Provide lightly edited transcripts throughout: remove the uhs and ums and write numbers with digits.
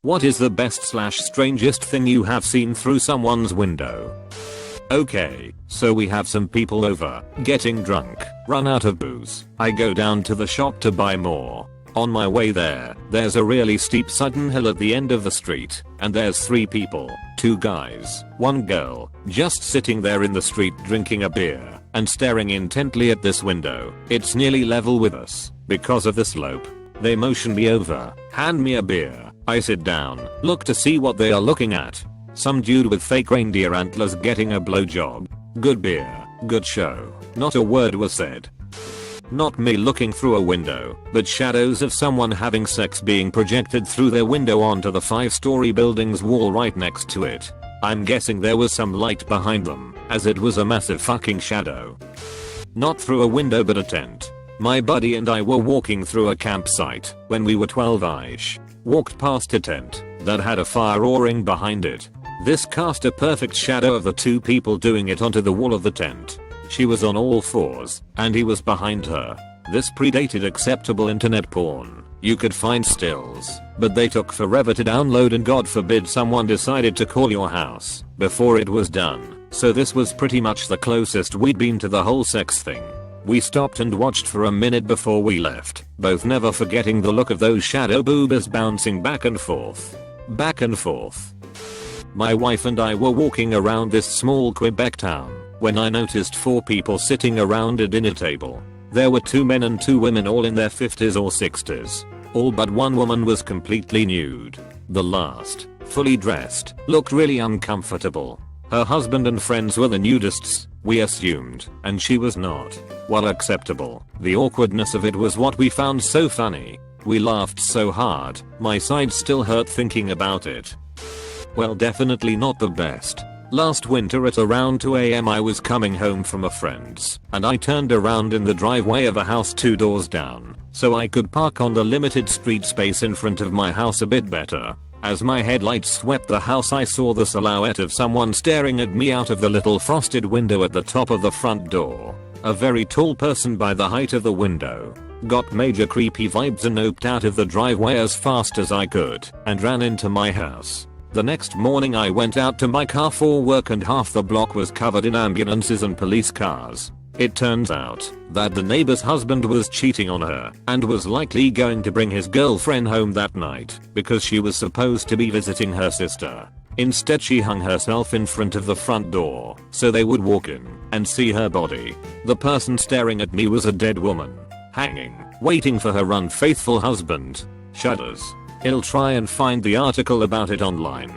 What is the best / strangest thing you have seen through someone's window? Okay, so we have some people over, getting drunk, run out of booze. I go down to the shop to buy more. On my way there, there's a really steep sudden hill at the end of the street, and there's 3 people, 2 guys, 1 girl, just sitting there in the street drinking a beer, and staring intently at this window. It's nearly level with us, because of the slope. They motion me over, hand me a beer. I sit down, look to see what they are looking at. Some dude with fake reindeer antlers getting a blowjob. Good beer, good show. Not a word was said. Not me looking through a window, but shadows of someone having sex being projected through their window onto the 5-story building's wall right next to it. I'm guessing there was some light behind them, as it was a massive fucking shadow. Not through a window but a tent. My buddy and I were walking through a campsite when we were 12-ish. Walked past a tent that had a fire roaring behind it. This cast a perfect shadow of the 2 people doing it onto the wall of the tent. She was on all 4s, and he was behind her. This predated acceptable internet porn. You could find stills, but they took forever to download and God forbid someone decided to call your house before it was done. So this was pretty much the closest we'd been to the whole sex thing. We stopped and watched for a minute before we left, both never forgetting the look of those shadow boobas bouncing back and forth. Back and forth. My wife and I were walking around this small Quebec town when I noticed 4 people sitting around a dinner table. There were 2 men and 2 women all in their 50s or 60s. All but 1 woman was completely nude. The last, fully dressed, looked really uncomfortable. Her husband and friends were the nudists, we assumed, and she was not. Well, acceptable. The awkwardness of it was what we found so funny. We laughed so hard, my side still hurt thinking about it. Well, definitely not the best. Last winter at around 2 AM I was coming home from a friend's, and I turned around in the driveway of a house 2 doors down, so I could park on the limited street space in front of my house a bit better. As my headlights swept the house I saw the silhouette of someone staring at me out of the little frosted window at the top of the front door. A very tall person by the height of the window. Got major creepy vibes and oped out of the driveway as fast as I could and ran into my house. The next morning I went out to my car for work and half the block was covered in ambulances and police cars. It turns out that the neighbor's husband was cheating on her and was likely going to bring his girlfriend home that night because she was supposed to be visiting her sister. Instead she hung herself in front of the front door so they would walk in and see her body. The person staring at me was a dead woman, hanging, waiting for her unfaithful husband. Shudders. I'll try and find the article about it online.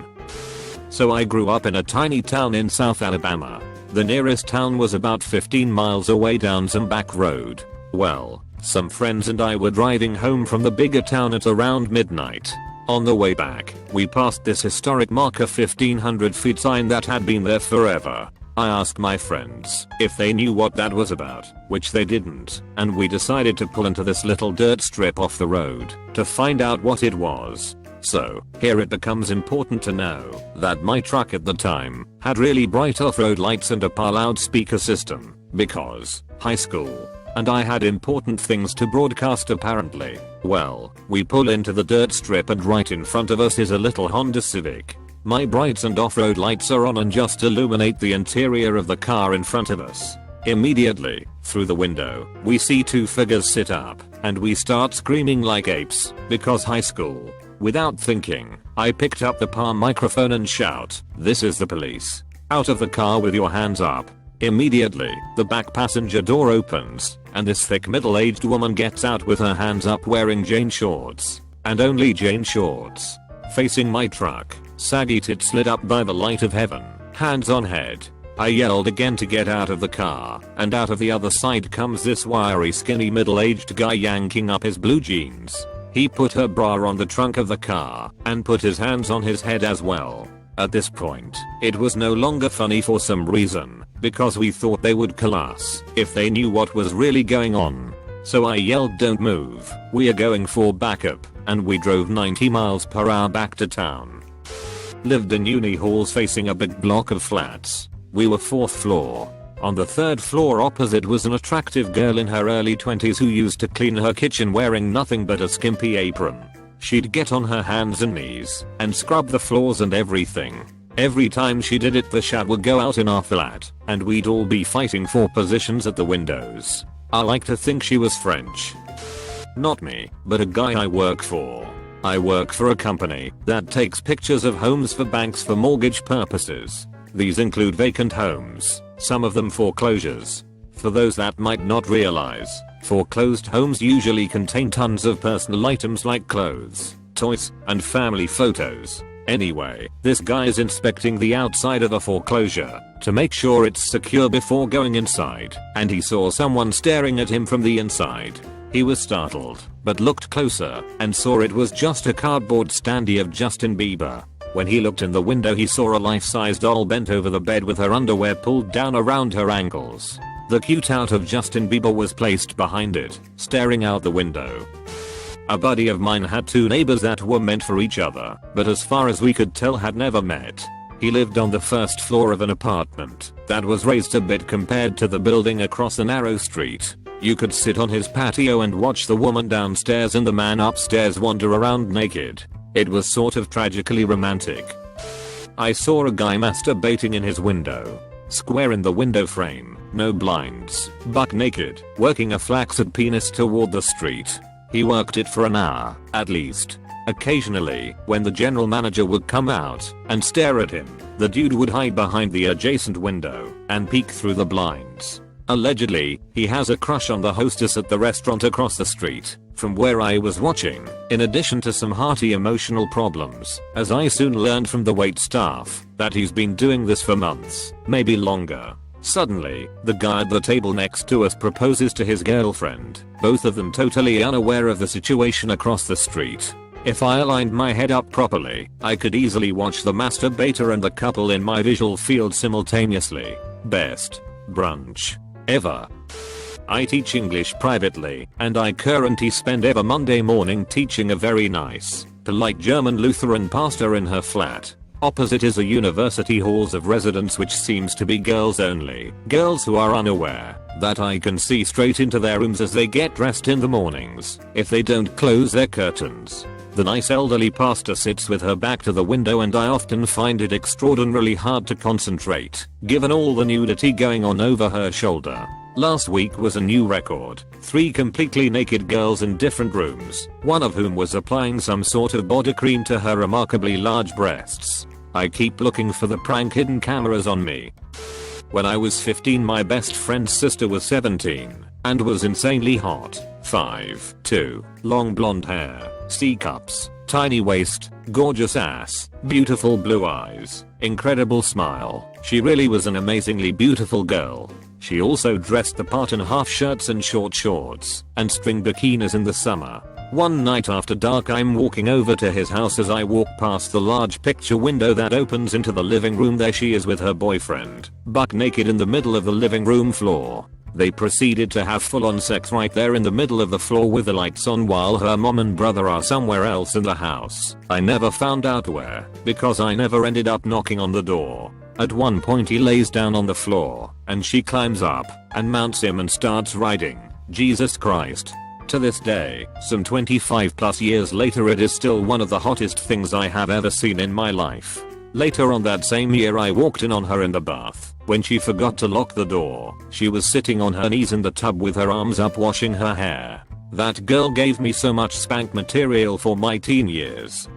So I grew up in a tiny town in South Alabama. The nearest town was about 15 miles away down some back road. Well, some friends and I were driving home from the bigger town at around midnight. On the way back, we passed this historic marker 1500 feet sign that had been there forever. I asked my friends if they knew what that was about, which they didn't, and we decided to pull into this little dirt strip off the road to find out what it was. So, here it becomes important to know that my truck at the time had really bright off-road lights and a PA loudspeaker system, because high school, and I had important things to broadcast apparently. Well, we pull into the dirt strip and right in front of us is a little Honda Civic. My brights and off-road lights are on and just illuminate the interior of the car in front of us. Immediately, through the window, we see 2 figures sit up, and we start screaming like apes, because high school. Without thinking, I picked up the PA microphone and shout, "This is the police. Out of the car with your hands up." Immediately, the back passenger door opens, and this thick middle-aged woman gets out with her hands up wearing jean shorts, and only jean shorts. Facing my truck, saggy tits lit up by the light of heaven, hands on head. I yelled again to get out of the car, and out of the other side comes this wiry skinny middle-aged guy yanking up his blue jeans. He put her bra on the trunk of the car, and put his hands on his head as well. At this point, it was no longer funny for some reason, because we thought they would kill us if they knew what was really going on. So I yelled, "Don't move, we are going for backup," and we drove 90 miles per hour back to town. Lived in uni halls facing a big block of flats. We were 4th floor. On the 3rd floor opposite was an attractive girl in her early 20s who used to clean her kitchen wearing nothing but a skimpy apron. She'd get on her hands and knees and scrub the floors and everything. Every time she did it, the shad would go out in our flat and we'd all be fighting for positions at the windows. I like to think she was French. Not me, but a guy I work for. I work for a company that takes pictures of homes for banks for mortgage purposes. These include vacant homes, some of them foreclosures. For those that might not realize, foreclosed homes usually contain tons of personal items like clothes, toys, and family photos. Anyway, this guy is inspecting the outside of a foreclosure to make sure it's secure before going inside, and he saw someone staring at him from the inside. He was startled, but looked closer and saw it was just a cardboard standee of Justin Bieber. When he looked in the window, he saw a life-size doll bent over the bed with her underwear pulled down around her ankles. The cutout of Justin Bieber was placed behind it, staring out the window. A buddy of mine had two neighbors that were meant for each other, but as far as we could tell had never met. He lived on the first floor of an apartment that was raised a bit compared to the building across a narrow street. You could sit on his patio and watch the woman downstairs and the man upstairs wander around naked. It was sort of tragically romantic. I saw a guy masturbating in his window. Square in the window frame, no blinds, buck naked, working a flaccid penis toward the street. He worked it for an hour, at least. Occasionally, when the general manager would come out and stare at him, the dude would hide behind the adjacent window and peek through the blinds. Allegedly, he has a crush on the hostess at the restaurant across the street from where I was watching, in addition to some hearty emotional problems, as I soon learned from the wait staff that he's been doing this for months, maybe longer. Suddenly, the guy at the table next to us proposes to his girlfriend, both of them totally unaware of the situation across the street. If I aligned my head up properly, I could easily watch the masturbator and the couple in my visual field simultaneously. Best brunch ever. I teach English privately, and I currently spend every Monday morning teaching a very nice, polite German Lutheran pastor in her flat. Opposite is a university halls of residence which seems to be girls only. Girls who are unaware that I can see straight into their rooms as they get dressed in the mornings if they don't close their curtains. The nice elderly pastor sits with her back to the window, and I often find it extraordinarily hard to concentrate, given all the nudity going on over her shoulder. Last week was a new record. 3 completely naked girls in different rooms, one of whom was applying some sort of body cream to her remarkably large breasts. I keep looking for the prank hidden cameras on me. When I was 15, my best friend's sister was 17 and was insanely hot. 5'2", long blonde hair, C-cups, tiny waist, gorgeous ass, beautiful blue eyes, incredible smile. She really was an amazingly beautiful girl. She also dressed the part in half shirts and short shorts and string bikinis in the summer. One night after dark, I'm walking over to his house. As I walk past the large picture window that opens into the living room, there she is with her boyfriend, buck naked in the middle of the living room floor. They proceeded to have full-on sex right there in the middle of the floor with the lights on, while her mom and brother are somewhere else in the house. I never found out where, because I never ended up knocking on the door. At one point he lays down on the floor, and she climbs up and mounts him and starts riding. Jesus Christ. To this day, some 25 plus years later, it is still one of the hottest things I have ever seen in my life. Later on that same year, I walked in on her in the bath. When she forgot to lock the door, she was sitting on her knees in the tub with her arms up washing her hair. That girl gave me so much spank material for my teen years.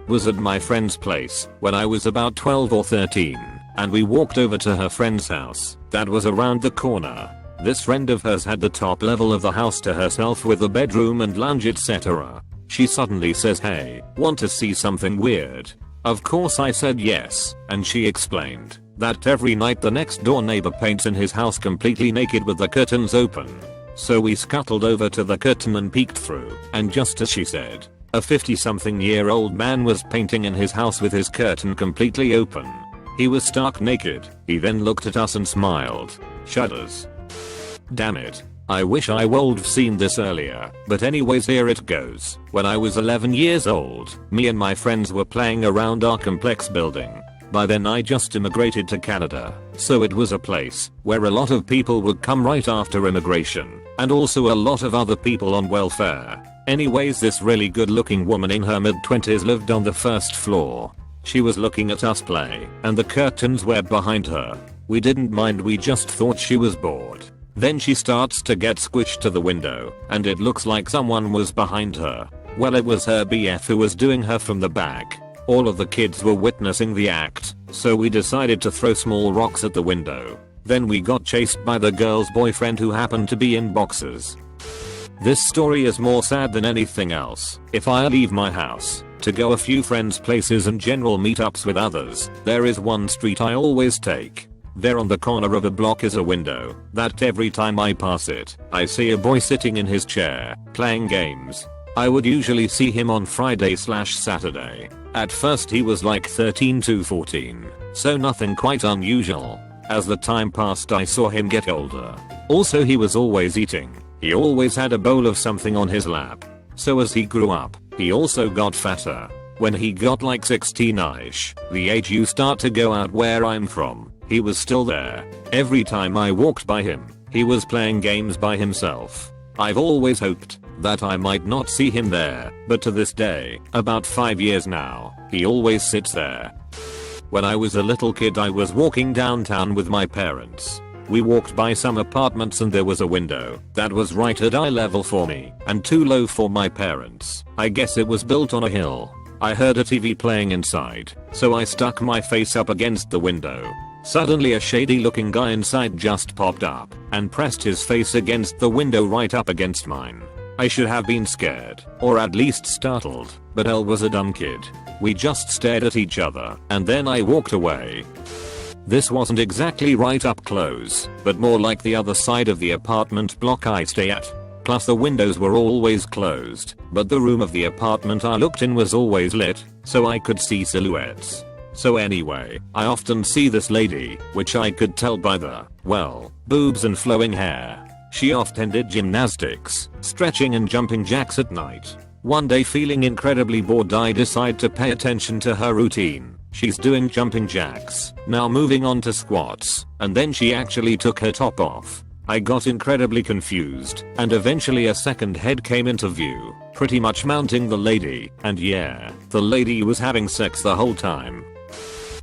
Was at my friend's place when I was about 12 or 13, and we walked over to her friend's house that was around the corner. This friend of hers had the top level of the house to herself with a bedroom and lounge, etc. She suddenly says, "Hey, want to see something weird?" Of course I said yes, and she explained that every night the next door neighbor paints in his house completely naked with the curtains open. So we scuttled over to the curtain and peeked through, and just as she said, a 50-something-year-old man was painting in his house with his curtain completely open. He was stark naked. He then looked at us and smiled. Shudders. Damn it. I wish I would've seen this earlier, but anyways, here it goes. When I was 11 years old, me and my friends were playing around our complex building. By then I just immigrated to Canada, so it was a place where a lot of people would come right after immigration, and also a lot of other people on welfare. Anyways, this really good looking woman in her mid-20s lived on the first floor. She was looking at us play and the curtains were behind her. We didn't mind, we just thought she was bored. Then she starts to get squished to the window and it looks like someone was behind her. Well, it was her BF who was doing her from the back. All of the kids were witnessing the act, so we decided to throw small rocks at the window. Then we got chased by the girl's boyfriend who happened to be in boxers. This story is more sad than anything else. If I leave my house to go a few friends' places and general meetups with others, there is one street I always take. There on the corner of a block is a window that every time I pass it, I see a boy sitting in his chair, playing games. I would usually see him on Friday/Saturday. At first he was like 13 to 14, so nothing quite unusual. As the time passed I saw him get older. Also he was always eating. He always had a bowl of something on his lap. So as he grew up, he also got fatter. When he got like 16ish, the age you start to go out where I'm from, he was still there. Every time I walked by him, he was playing games by himself. I've always hoped that I might not see him there, but to this day, about 5 years now, he always sits there. When I was a little kid I was walking downtown with my parents. We walked by some apartments and there was a window that was right at eye level for me and too low for my parents. I guess it was built on a hill. I heard a TV playing inside, so I stuck my face up against the window. Suddenly a shady looking guy inside just popped up and pressed his face against the window right up against mine. I should have been scared, or at least startled, but I was a dumb kid. We just stared at each other and then I walked away. This wasn't exactly right up close, but more like the other side of the apartment block I stay at. Plus the windows were always closed, but the room of the apartment I looked in was always lit, so I could see silhouettes. So anyway, I often see this lady, which I could tell by the, well, boobs and flowing hair. She often did gymnastics, stretching and jumping jacks at night. One day feeling incredibly bored I decide to pay attention to her routine. She's doing jumping jacks, now moving on to squats, and then she actually took her top off. I got incredibly confused, and eventually a second head came into view, pretty much mounting the lady, and yeah, the lady was having sex the whole time.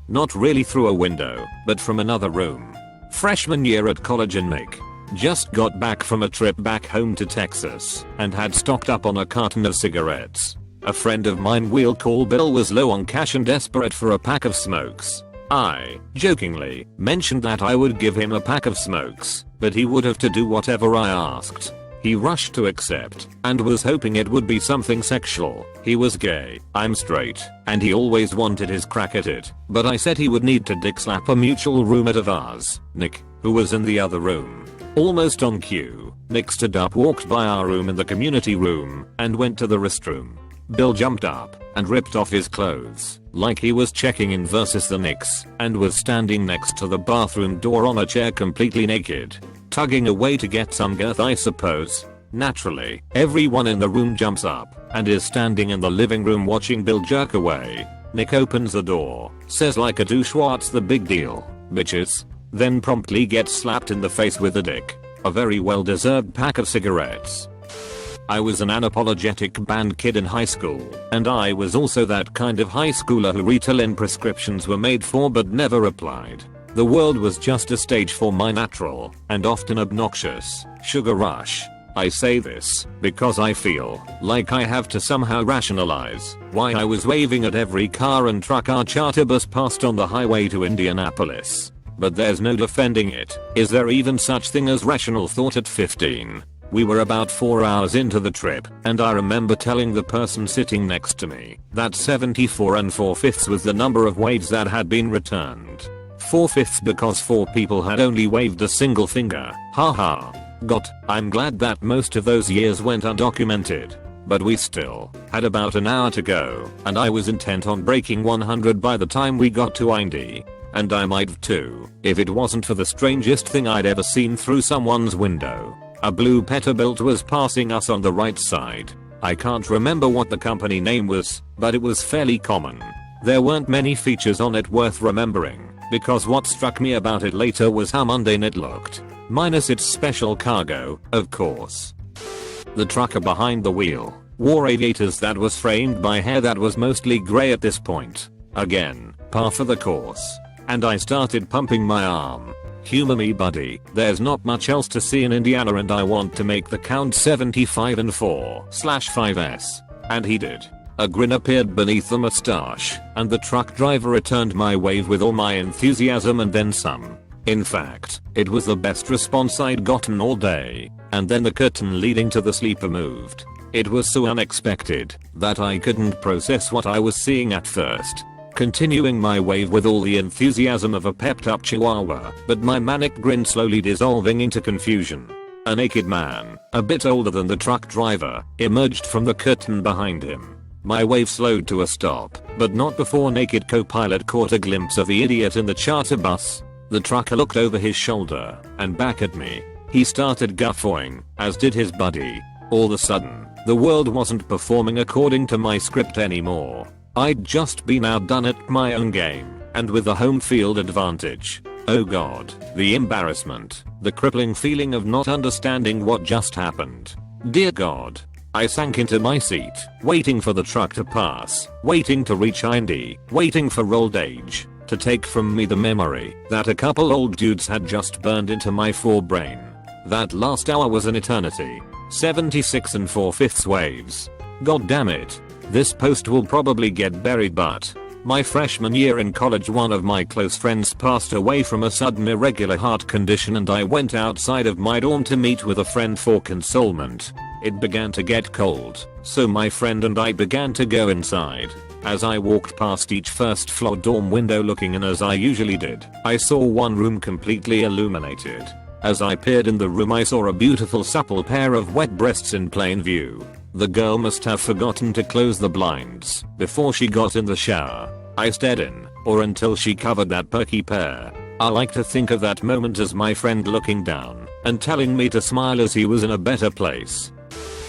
Not really through a window, but from another room. Freshman year at college in Mick. Just got back from a trip back home to Texas, and had stocked up on a carton of cigarettes. A friend of mine, we'll call Bill, was low on cash and desperate for a pack of smokes. I, jokingly, mentioned that I would give him a pack of smokes, but he would have to do whatever I asked. He rushed to accept, and was hoping it would be something sexual. He was gay, I'm straight, and he always wanted his crack at it, but I said he would need to dick slap a mutual roommate of ours, Nick, who was in the other room. Almost on cue, Nick stood up, walked by our room and the community room, and went to the restroom. Bill jumped up and ripped off his clothes, like he was checking in versus the Knicks, and was standing next to the bathroom door on a chair completely naked, tugging away to get some girth, I suppose. Naturally, everyone in the room jumps up and is standing in the living room watching Bill jerk away. Nick opens the door, says like a douche, "What's the big deal, bitches?" Then promptly gets slapped in the face with a dick. A very well-deserved pack of cigarettes. I was an unapologetic band kid in high school, and I was also that kind of high schooler who Ritalin prescriptions were made for but never applied. The world was just a stage for my natural, and often obnoxious, sugar rush. I say this because I feel like I have to somehow rationalize why I was waving at every car and truck our charter bus passed on the highway to Indianapolis. But there's no defending it. Is there even such thing as rational thought at 15? We were about 4 hours into the trip, and I remember telling the person sitting next to me that 74 4/5 was the number of waves that had been returned. 4/5 because 4 people had only waved a single finger. Haha. I'm glad that most of those years went undocumented. But we still had about an hour to go, and I was intent on breaking 100 by the time we got to Indy. And I might have too, if it wasn't for the strangest thing I'd ever seen through someone's window. A blue Peterbilt was passing us on the right side. I can't remember what the company name was, but it was fairly common. There weren't many features on it worth remembering, because what struck me about it later was how mundane it looked. Minus its special cargo, of course. The trucker behind the wheel Wore aviators that was framed by hair that was mostly grey at this point. Again, par for the course. And I started pumping my arm. Humor me buddy, there's not much else to see in Indiana and I want to make the count 75 and 4/5s. And he did. A grin appeared beneath the mustache, and the truck driver returned my wave with all my enthusiasm and then some. In fact, it was the best response I'd gotten all day. And then the curtain leading to the sleeper moved. It was so unexpected that I couldn't process what I was seeing at first. Continuing my wave with all the enthusiasm of a pepped up chihuahua, but my manic grin slowly dissolving into confusion. A naked man, a bit older than the truck driver, emerged from the curtain behind him. My wave slowed to a stop, but not before naked co-pilot caught a glimpse of the idiot in the charter bus. The trucker looked over his shoulder and back at me. He started guffawing, as did his buddy. All of a sudden, the world wasn't performing according to my script anymore. I'd just been outdone at my own game, and with the home field advantage. Oh god, the embarrassment, the crippling feeling of not understanding what just happened. Dear god. I sank into my seat, waiting for the truck to pass, waiting to reach Indy, waiting for old age to take from me the memory that a couple old dudes had just burned into my forebrain. That last hour was an eternity. 76 and 4/5 waves. God damn it. This post will probably get buried, but my freshman year in college one of my close friends passed away from a sudden irregular heart condition and I went outside of my dorm to meet with a friend for consolement. It began to get cold, so my friend and I began to go inside. As I walked past each first floor dorm window looking in as I usually did, I saw one room completely illuminated. As I peered in the room I saw a beautiful supple pair of wet breasts in plain view. The girl must have forgotten to close the blinds before she got in the shower. I stared in, or until she covered that perky pair. I like to think of that moment as my friend looking down and telling me to smile as he was in a better place.